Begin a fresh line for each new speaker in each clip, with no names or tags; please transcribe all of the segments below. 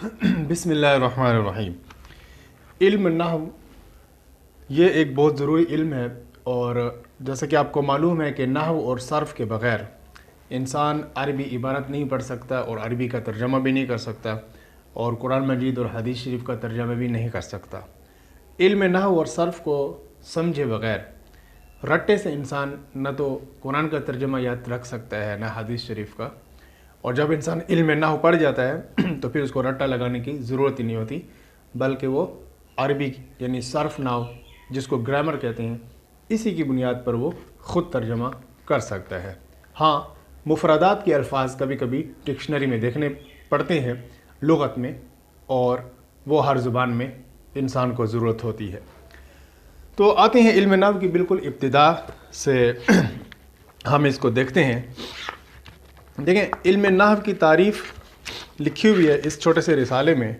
بسم اللہ الرحمن الرحیم۔ علم نحو یہ ایک بہت ضروری علم ہے، اور جیسا کہ آپ کو معلوم ہے کہ نحو اور صرف کے بغیر انسان عربی عبارت نہیں پڑھ سکتا اور عربی کا ترجمہ بھی نہیں کر سکتا، اور قرآن مجید اور حدیث شریف کا ترجمہ بھی نہیں کر سکتا۔ علم نحو اور صرف کو سمجھے بغیر رٹے سے انسان نہ تو قرآن کا ترجمہ یاد رکھ سکتا ہے نہ حدیث شریف کا، اور جب انسان علم نحو پڑھ جاتا ہے تو پھر اس کو رٹا لگانے کی ضرورت ہی نہیں ہوتی، بلکہ وہ عربی یعنی صرف نحو جس کو گرامر کہتے ہیں اسی کی بنیاد پر وہ خود ترجمہ کر سکتا ہے۔ ہاں، مفردات کے الفاظ کبھی کبھی ڈکشنری میں دیکھنے پڑتے ہیں لغت میں، اور وہ ہر زبان میں انسان کو ضرورت ہوتی ہے۔ تو آتے ہیں علم نحو کی بالکل ابتدا سے ہم اس کو دیکھتے ہیں۔ دیکھیں، علم نحو کی تعریف لکھی ہوئی ہے اس چھوٹے سے رسالے میں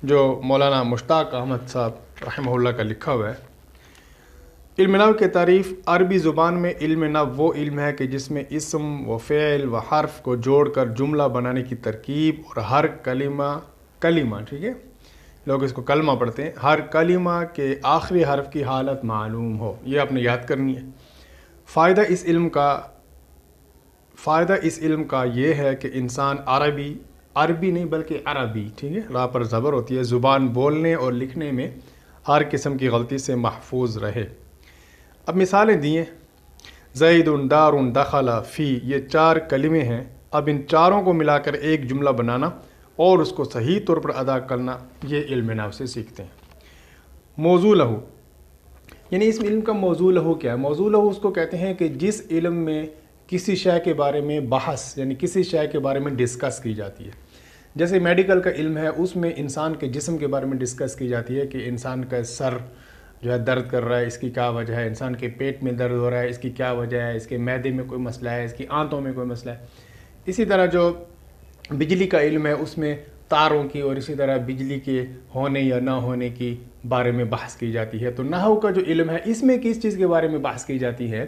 جو مولانا مشتاق احمد صاحب رحمہ اللہ کا لکھا ہوا ہے۔ علم نحو کی تعریف: عربی زبان میں علم نحو وہ علم ہے کہ جس میں اسم و فعل و حرف کو جوڑ کر جملہ بنانے کی ترکیب، اور ہر کلمہ ٹھیک ہے، لوگ اس کو کلمہ پڑھتے ہیں، ہر کلمہ کے آخری حرف کی حالت معلوم ہو۔ یہ آپ نے یاد کرنی ہے۔ فائدہ اس علم کا یہ ہے کہ انسان عربی نہیں بلکہ عربی ٹھیک ہے، راہ پر زبر ہوتی ہے، زبان بولنے اور لکھنے میں ہر قسم کی غلطی سے محفوظ رہے۔ اب مثالیں دیے: زید، دار، دخل، فی، یہ 4 کلمے ہیں۔ اب ان چاروں کو ملا کر ایک جملہ بنانا اور اس کو صحیح طور پر ادا کرنا، یہ علم نحو سے سیکھتے ہیں۔ موضوع لہو، یعنی اس علم کا موضوع لہو کیا ہے؟ موضوع لہو اس کو کہتے ہیں کہ جس علم میں کسی شے کے بارے میں بحث یعنی کسی شے کے بارے میں ڈسکس کی جاتی ہے۔ جیسے میڈیکل کا علم ہے، اس میں انسان کے جسم کے بارے میں ڈسکس کی جاتی ہے کہ انسان کا سر جو ہے درد کر رہا ہے، اس کی کیا وجہ ہے، انسان کے پیٹ میں درد ہو رہا ہے، اس کی کیا وجہ ہے، اس کے معدے میں کوئی مسئلہ ہے، اس کی آنتوں میں کوئی مسئلہ ہے۔ اسی طرح جو بجلی کا علم ہے، اس میں تاروں کی اور اسی طرح بجلی کے ہونے یا نہ ہونے کی بارے میں بحث کی جاتی ہے۔ تو نحو کا جو علم ہے، اس میں کس چیز کے بارے میں بحث کی جاتی ہے؟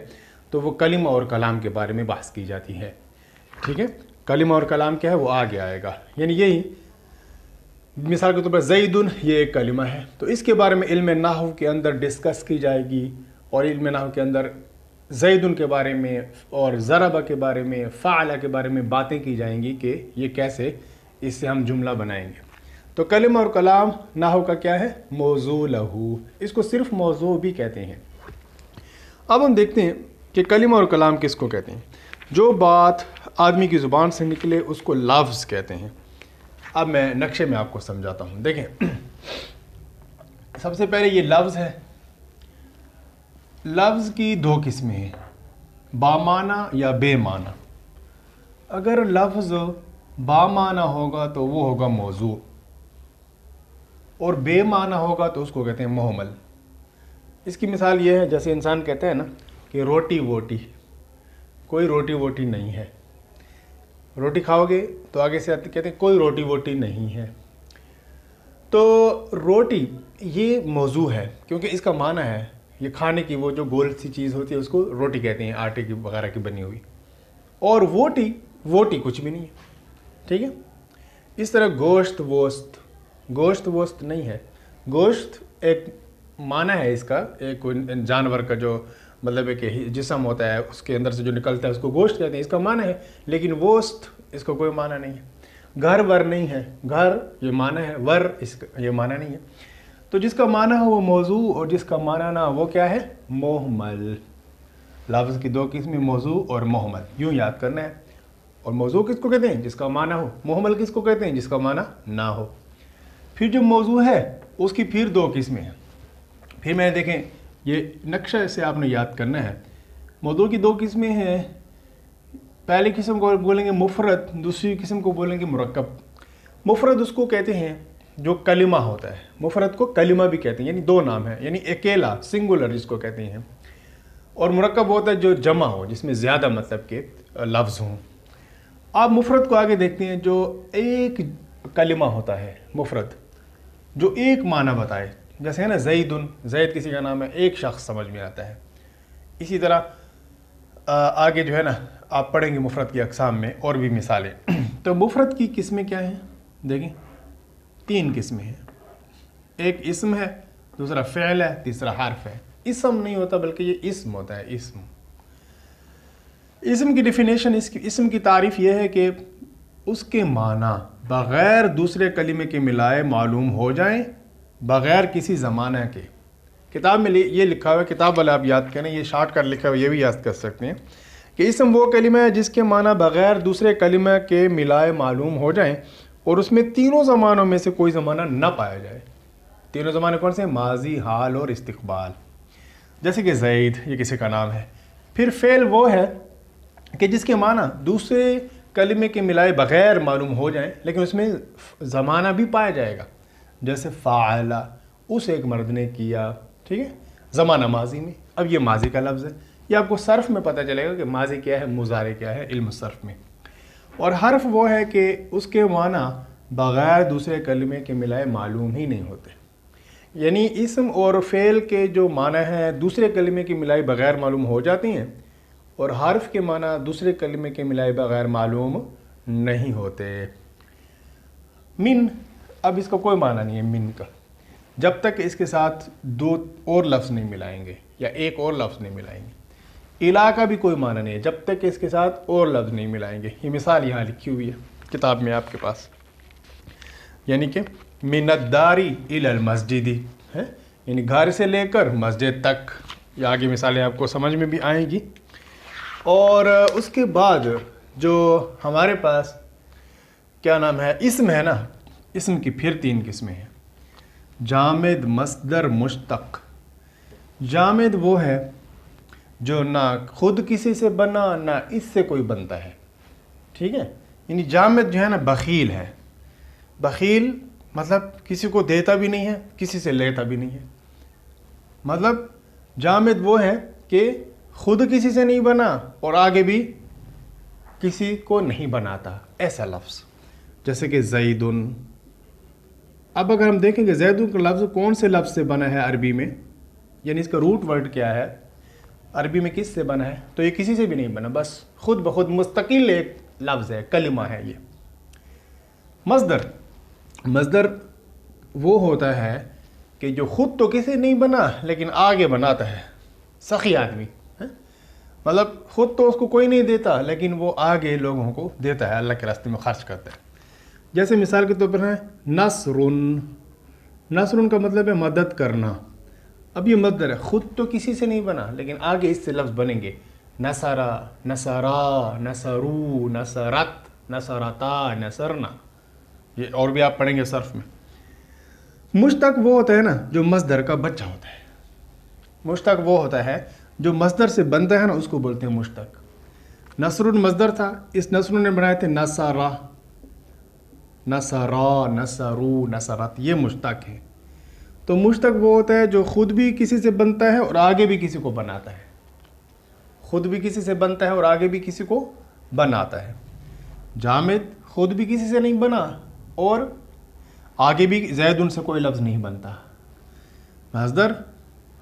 تو وہ کلمہ اور کلام کے بارے میں بحث کی جاتی ہے۔ ٹھیک ہے، کلمہ اور کلام کیا ہے وہ آگے آئے گا۔ یعنی یہی مثال کے طور پر زیدن، یہ ایک کلمہ ہے، تو اس کے بارے میں علم نحو کے اندر ڈسکس کی جائے گی، اور علم نحو کے اندر زیدن کے بارے میں اور ضرب کے بارے میں، فعل کے بارے میں باتیں کی جائیں گی کہ یہ کیسے اس سے ہم جملہ بنائیں گے۔ تو کلمہ اور کلام نحو کا کیا ہے؟ موضوع لہو، اس کو صرف موضوع بھی کہتے ہیں۔ اب ہم دیکھتے ہیں کہ کلمہ اور کلام کس کو کہتے ہیں۔ جو بات آدمی کی زبان سے نکلے اس کو لفظ کہتے ہیں۔ اب میں نقشے میں آپ کو سمجھاتا ہوں۔ دیکھیں، سب سے پہلے یہ لفظ ہے۔ لفظ کی 2 قسمیں ہیں، بامعنی یا بے معنی۔ اگر لفظ بامعنی ہوگا تو وہ ہوگا موضوع، اور بے معنی ہوگا تو اس کو کہتے ہیں مہمل۔ اس کی مثال یہ ہے، جیسے انسان کہتا ہے نا کہ روٹی ووٹی، کوئی روٹی ووٹی نہیں ہے۔ روٹی کھاؤ گے تو آگے سے کہتے ہیں کوئی روٹی ووٹی نہیں ہے۔ تو روٹی یہ موضوع ہے، کیونکہ اس کا معنی ہے یہ کھانے کی وہ جو گول سی چیز ہوتی ہے اس کو روٹی کہتے ہیں، آٹے کی وغیرہ کی بنی ہوئی۔ اور ووٹی کچھ بھی نہیں ہے، ٹھیک ہے۔ اس طرح گوشت ووست نہیں ہے۔ گوشت ایک معنی ہے اس کا، ایک جانور کا جو مطلب ہے کہ جسم ہوتا ہے اس کے اندر سے جو نکلتا ہے اس کو گوشت کہتے ہیں، اس کا معنی ہے، لیکن ووست اس کو کوئی معنی نہیں ہے۔ گھر ور نہیں ہے، گھر یہ معنی ہے، ور اس کا یہ معنی نہیں ہے۔ تو جس کا معنی ہے وہ موضوع، اور جس کا معنی نہ وہ کیا ہے؟ مہمل۔ لفظ کی 2 قسمیں، موضوع اور مہمل، یوں یاد کرنا ہے۔ اور موضوع کس کو کہتے ہیں؟ جس کا معنی ہو۔ مہمل کس کو کہتے ہیں؟ جس کا معنی نہ ہو۔ پھر جو موضوع ہے اس کی پھر 2 قسمیں ہیں۔ پھر میں دیکھیں، یہ نقشہ سے آپ نے یاد کرنا ہے۔ موضوع کی 2 قسمیں ہیں، پہلی قسم کو بولیں گے مفرد، دوسری قسم کو بولیں گے مرکب۔ مفرد اس کو کہتے ہیں جو کلمہ ہوتا ہے، مفرد کو کلمہ بھی کہتے ہیں، یعنی 2 نام ہیں، یعنی اکیلا، سنگولر جس کو کہتے ہیں۔ اور مرکب ہوتا ہے جو جمع ہو، جس میں زیادہ مطلب کے لفظ ہوں۔ آپ مفرد کو آگے دیکھتے ہیں، جو ایک کلمہ ہوتا ہے مفرد، جو ایک معنی بتائے، جیسے ہے نا زیدن، زید کسی کا نام ہے، ایک شخص سمجھ میں آتا ہے۔ اسی طرح آگے جو ہے نا آپ پڑھیں گے مفرد کی اقسام میں اور بھی مثالیں۔ تو مفرد کی قسمیں کیا ہیں؟ دیکھیں، تین قسمیں ہیں، ایک اسم ہے، دوسرا فعل ہے، تیسرا حرف ہے۔ اسم نہیں ہوتا بلکہ یہ اسم ہوتا ہے۔ اسم کی ڈیفینیشن، اسم کی تعریف یہ ہے کہ اس کے معنی بغیر دوسرے کلمے کے ملائے معلوم ہو جائیں، بغیر کسی زمانہ کے۔ کتاب میں یہ لکھا ہوا ہے، کتاب والے آپ یاد کریں، یہ شارٹ کٹ لکھا ہوا ہے، یہ بھی یاد کر سکتے ہیں کہ اسم وہ کلمہ ہے جس کے معنی بغیر دوسرے کلمہ کے ملائے معلوم ہو جائیں اور اس میں تینوں زمانوں میں سے کوئی زمانہ نہ پایا جائے۔ تینوں زمانے کون سے؟ ماضی، حال اور استقبال۔ جیسے کہ زید، یہ کسی کا نام ہے۔ پھر فعل وہ ہے کہ جس کے معنی دوسرے کلمے کے ملائے بغیر معلوم ہو جائیں لیکن اس میں زمانہ بھی پایا جائے گا، جیسے فعل، اس ایک مرد نے کیا، ٹھیک ہے، زمانہ ماضی میں۔ اب یہ ماضی کا لفظ ہے، یہ آپ کو صرف میں پتہ چلے گا کہ ماضی کیا ہے، مضارع کیا ہے، علم صرف میں۔ اور حرف وہ ہے کہ اس کے معنی بغیر دوسرے کلمے کے ملائے معلوم ہی نہیں ہوتے، یعنی اسم اور فعل کے جو معنی ہیں دوسرے کلمے کے ملائے بغیر معلوم ہو جاتی ہیں، اور حرف کے معنی دوسرے کلمے کے ملائے بغیر معلوم نہیں ہوتے۔ من، اب اس کا کوئی معنی نہیں ہے من کا، جب تک اس کے ساتھ دو اور لفظ نہیں ملائیں گے یا ایک اور لفظ نہیں ملائیں گے۔ الہ کا بھی کوئی معنی نہیں ہے جب تک اس کے ساتھ اور لفظ نہیں ملائیں گے۔ یہ مثال یہاں لکھی ہوئی ہے کتاب میں آپ کے پاس، یعنی کہ من الداری الی المسجد ہے، یعنی گھر سے لے کر مسجد تک۔ یہ آگے مثالیں آپ کو سمجھ میں بھی آئیں گی۔ اور اس کے بعد جو ہمارے پاس کیا نام ہے، اسم ہے نا، اسم کی پھر تین قسمیں ہیں، جامد، مصدر، مشتق۔ جامد وہ ہے جو نہ خود کسی سے بنا نہ اس سے کوئی بنتا ہے، ٹھیک ہے، یعنی جامد جو ہے نا بخیل ہے۔ بخیل مطلب کسی کو دیتا بھی نہیں ہے، کسی سے لیتا بھی نہیں ہے۔ مطلب جامد وہ ہے کہ خود کسی سے نہیں بنا اور آگے بھی کسی کو نہیں بناتا، ایسا لفظ، جیسے کہ زیدن۔ اب اگر ہم دیکھیں کہ زیدن کا لفظ کون سے لفظ سے بنا ہے عربی میں، یعنی اس کا روٹ ورڈ کیا ہے عربی میں، کس سے بنا ہے، تو یہ کسی سے بھی نہیں بنا، بس خود بخود مستقل ایک لفظ ہے، کلمہ ہے یہ۔ مصدر وہ ہوتا ہے کہ جو خود تو کسی نہیں بنا لیکن آگے بناتا ہے، سخی آدمی، مطلب خود تو اس کو کوئی نہیں دیتا لیکن وہ آگے لوگوں کو دیتا ہے، اللہ کے راستے میں خرچ کرتا ہے۔ جیسے مثال کے طور پر ہے نصرن۔ نصرن کا مطلب ہے مدد کرنا۔ اب یہ مصدر ہے، خود تو کسی سے نہیں بنا لیکن آگے اس سے لفظ بنیں گے، نصرا، نصرا، نصرو، نصرت، نصرتا، نصرنا، یہ اور بھی آپ پڑھیں گے صرف میں۔ مشتق وہ ہوتا ہے نا جو مصدر کا بچہ ہوتا ہے۔ مشتق وہ ہوتا ہے جو مصدر سے بنتا ہے نا، اس کو بولتے ہیں مشتق۔ نصر مصدر تھا، اس نصر نے بنائے تھے نصرا، نصرا، نصرو، نصرت، یہ مشتق ہے۔ تو مشتق وہ ہوتا ہے جو خود بھی کسی سے بنتا ہے اور آگے بھی کسی کو بناتا ہے۔ خود بھی کسی سے بنتا ہے اور آگے بھی کسی کو بناتا ہے۔ جامد خود بھی کسی سے نہیں بنا اور آگے بھی زیدن سے کوئی لفظ نہیں بنتا۔ مصدر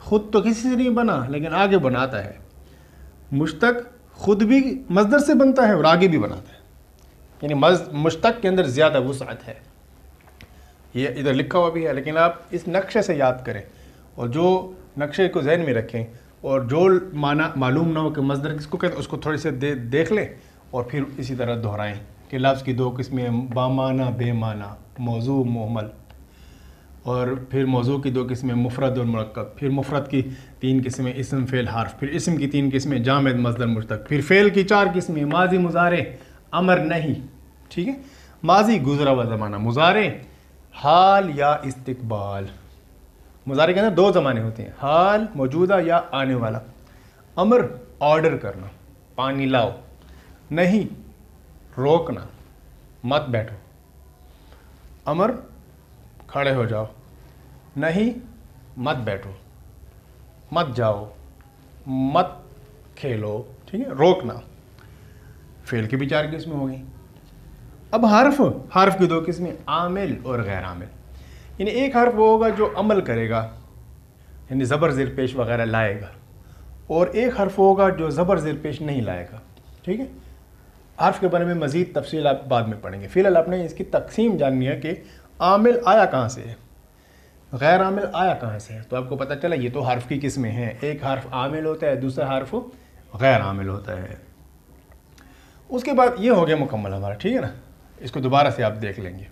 خود تو کسی سے نہیں بنا لیکن آگے بناتا ہے۔ مشتق خود بھی مصدر سے بنتا ہے اور آگے بھی بناتا ہے، یعنی مشتق کے اندر زیادہ وسعت ہے۔ یہ ادھر لکھا ہوا بھی ہے لیکن آپ اس نقشے سے یاد کریں اور جو نقشے کو ذہن میں رکھیں اور جو معنی معلوم نہ ہو کہ مصدر کس کو کہتے ہیں اس کو تھوڑی سے دیکھ لیں اور پھر اسی طرح دہرائیں کہ لفظ کی دو قسمیں ہیں، بامعنی، بے معنی، موضوع، محمل، اور پھر موضوع کی دو قسمیں مفرد اور مرکب، پھر مفرد کی تین قسمیں اسم، فعل، حرف، پھر اسم کی تین قسمیں جامد، مصدر، مشتق، پھر فعل کی چار قسمیں ماضی، مضارع، امر، نہیں، ٹھیک ہے، ماضی گزرا ہوا زمانہ، مضارع حال یا استقبال۔ مضارع کے اندر دو زمانے ہوتے ہیں، حال موجودہ یا آنے والا، امر آرڈر کرنا، پانی لاؤ، نہیں روکنا، مت بیٹھو، امر کھڑے ہو جاؤ، نہیں مت بیٹھو، مت جاؤ، مت کھیلو، ٹھیک ہے، روکنا۔ فعل کی بھی چار قسمیں ہو گئیں۔ اب حرف کی دو قسمیں، عامل اور غیر عامل، یعنی ایک حرف وہ ہوگا جو عمل کرے گا یعنی زبر زیر پیش وغیرہ لائے گا، اور ایک حرف ہوگا جو زبر زیر پیش نہیں لائے گا، ٹھیک ہے۔ حرف کے بارے میں مزید تفصیل آپ بعد میں پڑھیں گے، فی الحال آپ نے اس کی تقسیم جاننی ہے کہ عامل آیا کہاں سے ہے، غیر عامل آیا کہاں سے ہے؟ تو آپ کو پتہ چلا یہ تو حرف کی قسمیں ہیں، ایک حرف عامل ہوتا ہے، دوسرا حرف غیر عامل ہوتا ہے۔ اس کے بعد یہ ہو گیا مکمل ہمارا، ٹھیک ہے نا۔ اس کو دوبارہ سے آپ دیکھ لیں گے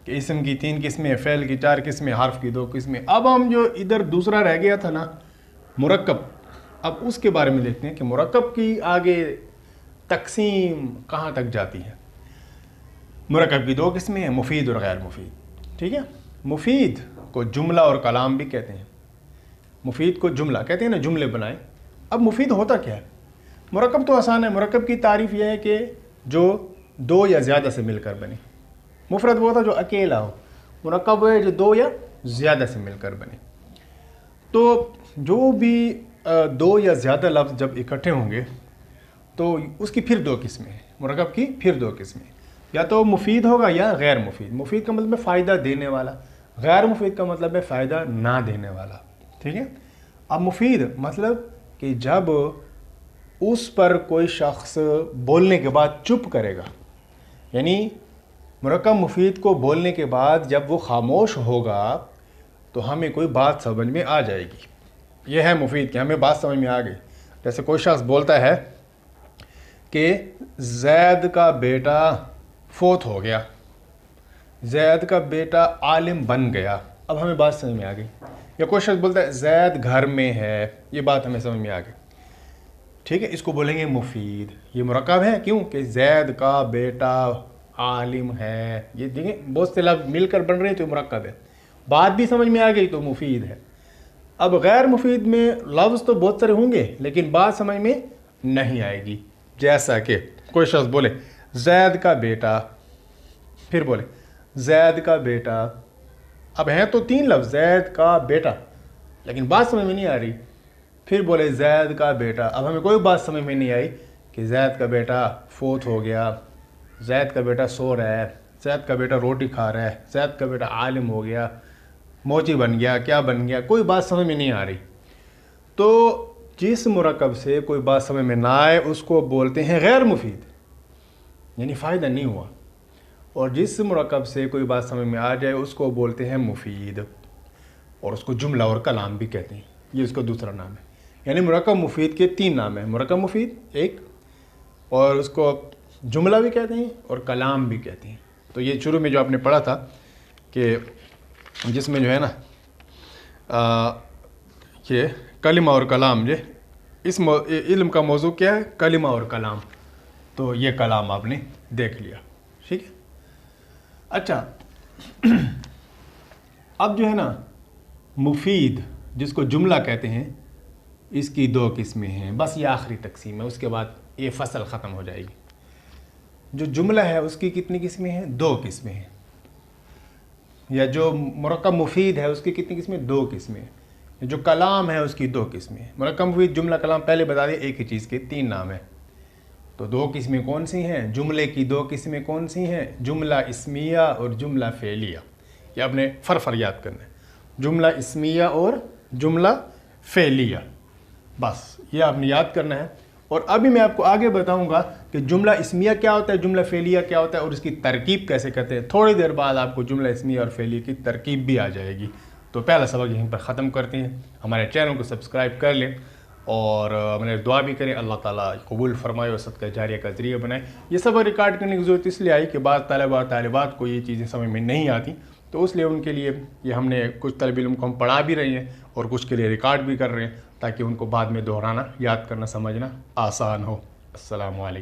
کہ اسم کی 3 قسمیں، فعل کی 4 قسمیں، حرف کی 2 قسمیں۔ اب ہم جو ادھر دوسرا رہ گیا تھا نا مرکب، اب اس کے بارے میں دیکھتے ہیں کہ مرکب کی آگے تقسیم کہاں تک جاتی ہے۔ مرکب کی 2 قسمیں ہیں، مفید اور غیر مفید، ٹھیک ہے۔ مفید کو جملہ اور کلام بھی کہتے ہیں، مفید کو جملہ کہتے ہیں نا، جملے بنائیں۔ اب مفید ہوتا کیا ہے؟ مرکب تو آسان ہے، مرکب کی تعریف یہ ہے کہ جو 2 یا زیادہ سے مل کر بنے۔ مفرد وہ ہوتا جو اکیلا ہو، مرکب وہ ہے جو 2 یا زیادہ سے مل کر بنے۔ تو جو بھی 2 یا زیادہ لفظ جب اکٹھے ہوں گے تو اس کی پھر 2 قسمیں ہیں، مرکب کی پھر 2 قسمیں، یا تو مفید ہوگا یا غیر مفید۔ مفید کا مطلب ہے فائدہ دینے والا، غیر مفید کا مطلب ہے فائدہ نہ دینے والا، ٹھیک ہے۔ اب مفید مطلب کہ جب اس پر کوئی شخص بولنے کے بعد چپ کرے گا، یعنی مرکب مفید کو بولنے کے بعد جب وہ خاموش ہوگا تو ہمیں کوئی بات سمجھ میں آ جائے گی۔ یہ ہے مفید کہ ہمیں بات سمجھ میں آ گئی۔ جیسے کوئی شخص بولتا ہے کہ زید کا بیٹا فوت ہو گیا، زید کا بیٹا عالم بن گیا، اب ہمیں بات سمجھ میں آ گئی۔ یا کوئی شخص بولتا ہے زید گھر میں ہے، یہ بات ہمیں سمجھ میں آ گئی، ٹھیک ہے۔ اس کو بولیں گے مفید۔ یہ مرکب ہے، کیوں کہ زید کا بیٹا عالم ہے، یہ دیکھیں بہت سے لفظ مل کر بن رہے ہیں تو یہ مرکب ہے، بات بھی سمجھ میں آ گئی تو مفید ہے۔ اب غیر مفید میں لفظ تو بہت سارے ہوں گے لیکن بات سمجھ میں نہیں آئے گی، جیسا کہ کوئی شخص بولے زید کا بیٹا، پھر بولے زید کا بیٹا، اب ہیں تو 3 لفظ زید کا بیٹا لیکن بات سمجھ میں نہیں آ رہی، پھر بولے زید کا بیٹا، اب ہمیں کوئی بات سمجھ میں نہیں آئی کہ زید کا بیٹا فوت ہو گیا، زید کا بیٹا سو رہا ہے، زید کا بیٹا روٹی کھا رہا ہے، زید کا بیٹا عالم ہو گیا، موچی بن گیا، کیا بن گیا، کوئی بات سمجھ میں نہیں آ رہی۔ تو جس مرکب سے کوئی بات سمجھ میں نہ آئے اس کو بولتے ہیں غیر مفید، یعنی فائدہ نہیں ہوا، اور جس مرکب سے کوئی بات سمجھ میں آ جائے اس کو بولتے ہیں مفید، اور اس کو جملہ اور کلام بھی کہتے ہیں، یہ اس کا دوسرا نام ہے۔ یعنی مرکب مفید کے 3 نام ہیں، مرکب مفید ایک، اور اس کو جملہ بھی کہتے ہیں اور کلام بھی کہتے ہیں۔ تو یہ شروع میں جو آپ نے پڑھا تھا کہ جس میں جو ہے نا یہ کلمہ اور کلام، جو اس علم کا موضوع کیا ہے، کلمہ اور کلام، تو یہ کلام آپ نے دیکھ لیا، ٹھیک ہے۔ اچھا اب جو ہے نا مفید جس کو جملہ کہتے ہیں، اس کی 2 قسمیں ہیں، بس یہ آخری تقسیم ہے، اس کے بعد یہ فصل ختم ہو جائے گی۔ جو جملہ ہے اس کی کتنی قسمیں ہیں؟ 2 قسمیں ہیں۔ یا جو مرکب مفید ہے اس کی کتنی قسمیں؟ 2 قسمیں ہیں۔ جو کلام ہے اس کی 2 قسمیں ہیں۔ مرکب مفید، جملہ، کلام پہلے بتا دیں ایک ہی چیز کے 3 نام ہیں۔ تو 2 قسمیں کون سی ہیں؟ جملے کی 2 قسمیں کون سی ہیں؟ جملہ اسمیہ اور جملہ فعلیہ۔ یہ آپ نے فر یاد کرنا ہے، جملہ اسمیہ اور جملہ فعلیہ، بس یہ آپ نے یاد کرنا ہے۔ اور ابھی میں آپ کو آگے بتاؤں گا کہ جملہ اسمیہ کیا ہوتا ہے، جملہ فعلیہ کیا ہوتا ہے، اور اس کی ترکیب کیسے کرتے ہیں۔ تھوڑی دیر بعد آپ کو جملہ اسمیہ اور فعلیہ کی ترکیب بھی آ جائے گی۔ تو پہلا سبق یہیں پر ختم کرتے ہیں۔ ہمارے چینل کو سبسکرائب کر لیں اور ہمیں دعا بھی کریں، اللہ تعالیٰ قبول فرمائے اور صدقہ جاریہ کا ذریعہ بنائے۔ یہ سبق ریکارڈ کرنے کی ضرورت اس لیے آئی کہ بعض طالبات کو یہ چیزیں سمجھ میں نہیں آتی، تو اس لیے ان کے لیے یہ ہم نے کچھ طالب علم کو ہم پڑھا بھی رہے ہیں اور کچھ کے لیے ریکارڈ بھی کر رہے ہیں تاکہ ان کو بعد میں دہرانا، یاد کرنا، سمجھنا آسان ہو۔ السلام علیکم۔